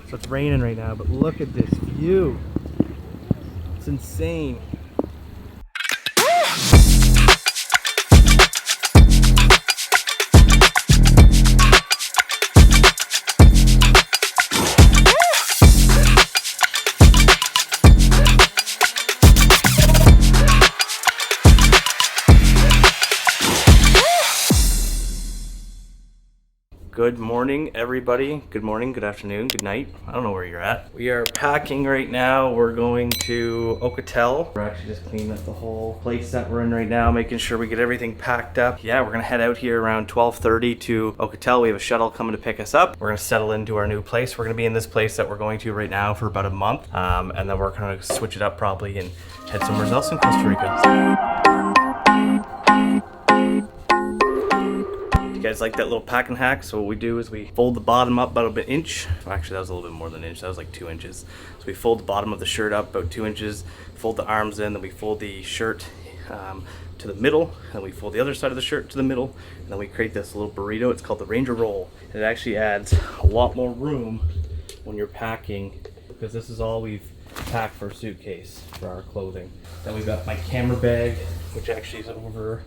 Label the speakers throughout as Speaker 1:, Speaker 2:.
Speaker 1: So it's raining right now, but look at this view. It's insane. Good morning, everybody. Good morning, good afternoon, good night. I don't know where you're at. We are packing right now. We're going to Ocotal. We're actually just cleaning up the whole place that we're in right now, making sure we get everything packed up. Yeah, we're gonna head out here around 12:30 to Ocotal. We have a shuttle coming to pick us up. We're gonna settle into our new place. We're gonna be in this place that we're going to right now for about a month. And then we're gonna switch it up probably and head somewhere else in Costa Rica. You guys like that little packing hack? So what we do is we fold the bottom up about an inch. Well, actually that was a little bit more than an inch, that was like 2 inches. So we fold the bottom of the shirt up about 2 inches, fold the arms in, then we fold the shirt to the middle, and we fold the other side of the shirt to the middle, and then we create this little burrito. It's called the Ranger Roll. And it actually adds a lot more room when you're packing, because this is all we've packed for a suitcase for our clothing. Then we've got my camera bag, which actually is over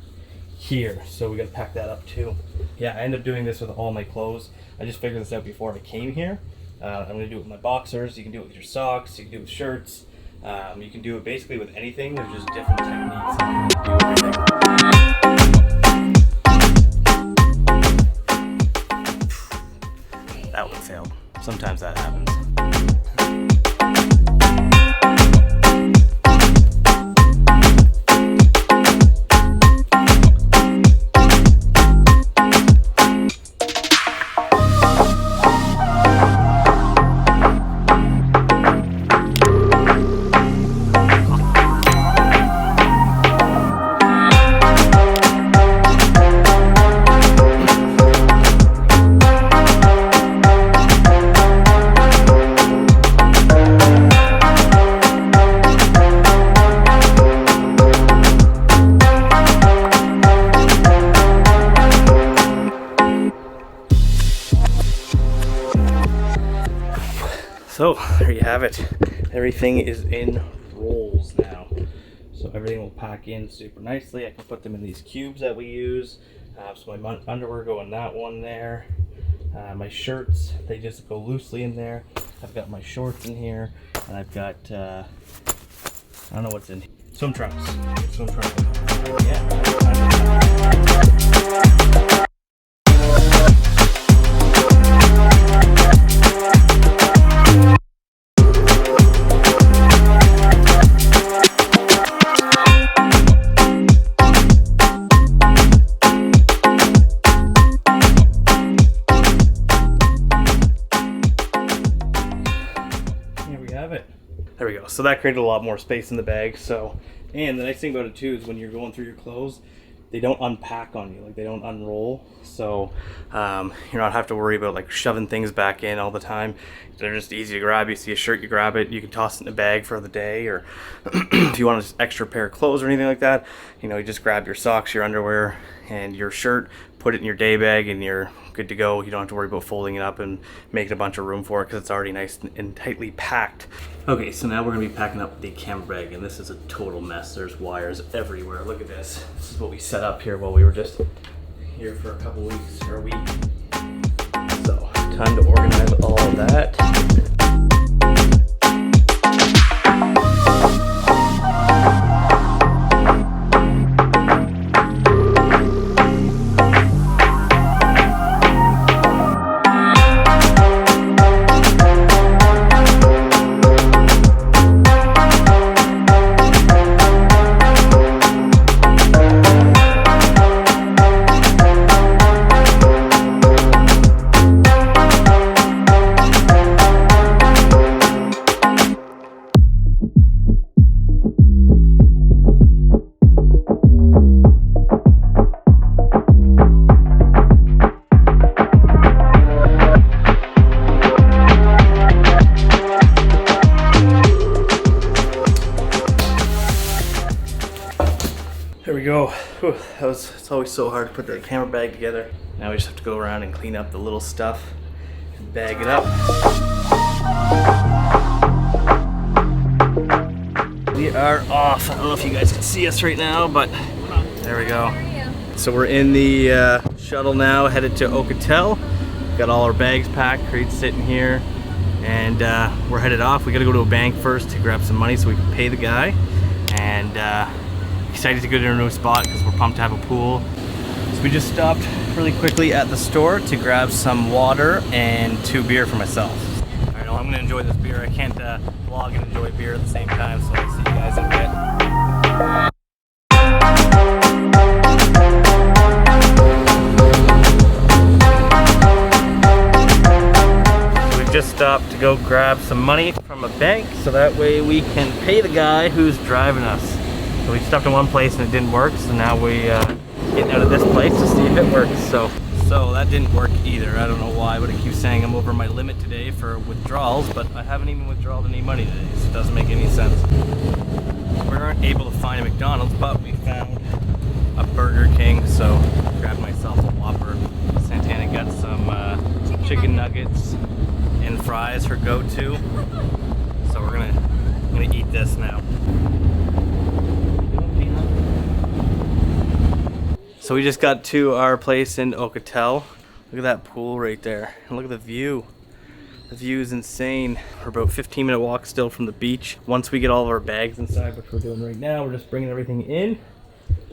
Speaker 1: here, so we gotta pack that up too. Yeah, I end up doing this with all my clothes. I just figured this out before I came here. I'm gonna do it with my boxers. You can do it with your socks. You can do it with shirts. You can do it basically with anything. There's just different techniques on how to do everything. That one failed. Sometimes that happens. So there you have it. Everything is in rolls now. So everything will pack in super nicely. I can put them in these cubes that we use. So my underwear go in that one there. My shirts, they just go loosely in there. I've got my shorts in here, and I've got, I don't know what's in here. Swim trunks. Swim trunks. Yeah. There we go. So that created a lot more space in the bag. So, and the nice thing about it too is when you're going through your clothes, they don't unpack on you, like they don't unroll. So you don't have to worry about like shoving things back in all the time. They're just easy to grab. You see a shirt, you grab it, you can toss it in a bag for the day, or if you want an extra pair of clothes or anything like that, you know, you just grab your socks, your underwear, and your shirt, put it in your day bag, and you're good to go. You don't have to worry about folding it up and making a bunch of room for it because it's already nice and tightly packed. Okay, so now we're gonna be packing up the camera bag, and this is a total mess. There's wires everywhere. Look at this. This is what we set up here while we were just here for a couple weeks or a week. So time to organize all of that. There we go. Whew, it's always so hard to put the camera bag together. Now we just have to go around and clean up the little stuff and bag it up. are off. I don't know if you guys can see us right now, but there we go. So we're in the shuttle now, headed to Ocotal. Got all our bags packed, crates sitting here, and we're headed off. We gotta go to a bank first to grab some money so we can pay the guy. And excited to go to a new spot because we're pumped to have a pool. So we just stopped really quickly at the store to grab some water and 2 beer for myself. All right, well, I'm gonna enjoy this beer. I can't vlog and enjoy beer at the same time, so I'll see you guys in a bit. Just stopped to go grab some money from a bank so that way we can pay the guy who's driving us. So we stopped in one place and it didn't work, so now we getting out of this place to see if it works. So that didn't work either. I don't know why, but it keeps saying I'm over my limit today for withdrawals, but I haven't even withdrawn any money today, so it doesn't make any sense. We weren't able to find a McDonald's, but we found a Burger King, so grabbed myself a Whopper. Santana got some chicken nuggets and fries, her go-to. So we're gonna eat this now. So we just got to our place in Ocotal. Look at that pool right there, and look at the view. The view is insane. We're about 15-minute walk still from the beach. Once we get all of our bags inside, which we're doing right now, we're just bringing everything in.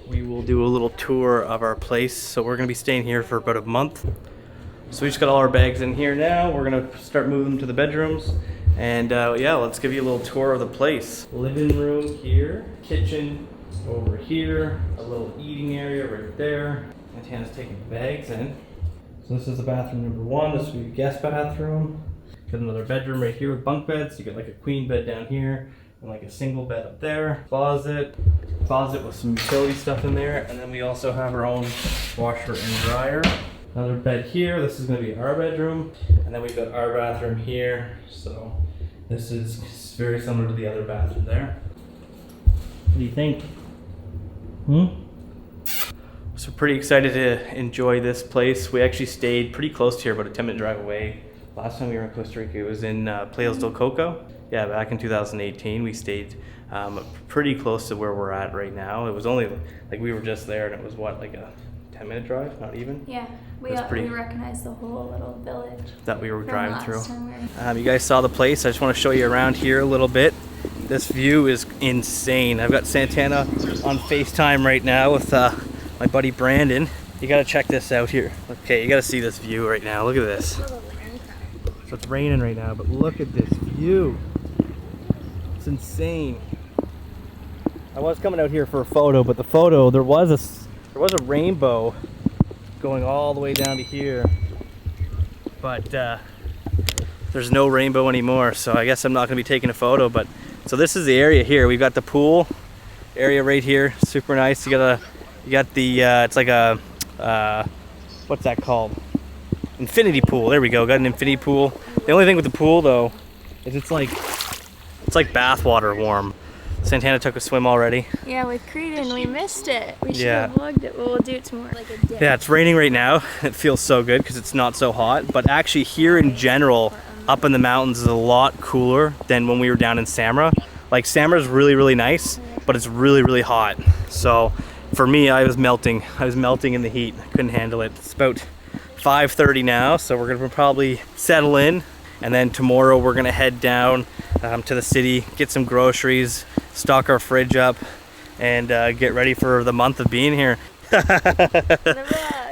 Speaker 1: We will do a little tour of our place. So we're gonna be staying here for about a month. So we just got all our bags in here now. We're gonna start moving them to the bedrooms. And yeah, let's give you a little tour of the place. Living room here, kitchen over here, a little eating area right there. Santana's taking the bags in. So this is the bathroom number 1. This will be the guest bathroom. Got another bedroom right here with bunk beds. You got like a queen bed down here and like a single bed up there. Closet with some utility stuff in there. And then we also have our own washer and dryer. Another bed here. This is going to be our bedroom, and then we've got our bathroom here. So this is very similar to the other bathroom there. What do you think? So pretty excited to enjoy this place. We actually stayed pretty close to here, about a 10-minute drive away. Last time we were in Costa Rica, it was in Playas del Coco. Yeah, back in 2018, we stayed pretty close to where we're at right now. It was only like we were just there, and it was what, like a 10-minute drive, not even?
Speaker 2: Yeah, we recognized the whole little village
Speaker 1: that we were driving through. You guys saw the place. I just want to show you around here a little bit. This view is insane. I've got Santana on FaceTime right now with my buddy Brandon. You got to check this out here. Okay, you got to see this view right now. Look at this. So it's raining right now, but look at this view. It's insane. I was coming out here for a photo, but the photo, there was a rainbow going all the way down to here, but there's no rainbow anymore, so I guess I'm not going to be taking a photo. But so this is the area here. We've got the pool area right here, super nice. You got the it's like a what's that called, infinity pool. There we go, got an infinity pool. The only thing with the pool though is it's like bath water warm. Santana took a swim already.
Speaker 2: Yeah, with Creed and we missed it. We should have vlogged it, but we'll do it tomorrow. Like a day. Yeah,
Speaker 1: it's raining right now. It feels so good because it's not so hot. But actually here in general, up in the mountains is a lot cooler than when we were down in Samara. Like Samara's really, really nice, but it's really, really hot. So for me, I was melting. I was melting in the heat. I couldn't handle it. It's about 5:30 now, so we're gonna probably settle in. And then tomorrow we're gonna head down to the city, get some groceries, stock our fridge up, and get ready for the month of being here.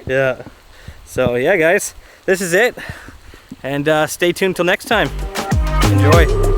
Speaker 1: Yeah. So yeah, guys, this is it. And stay tuned till next time. Enjoy.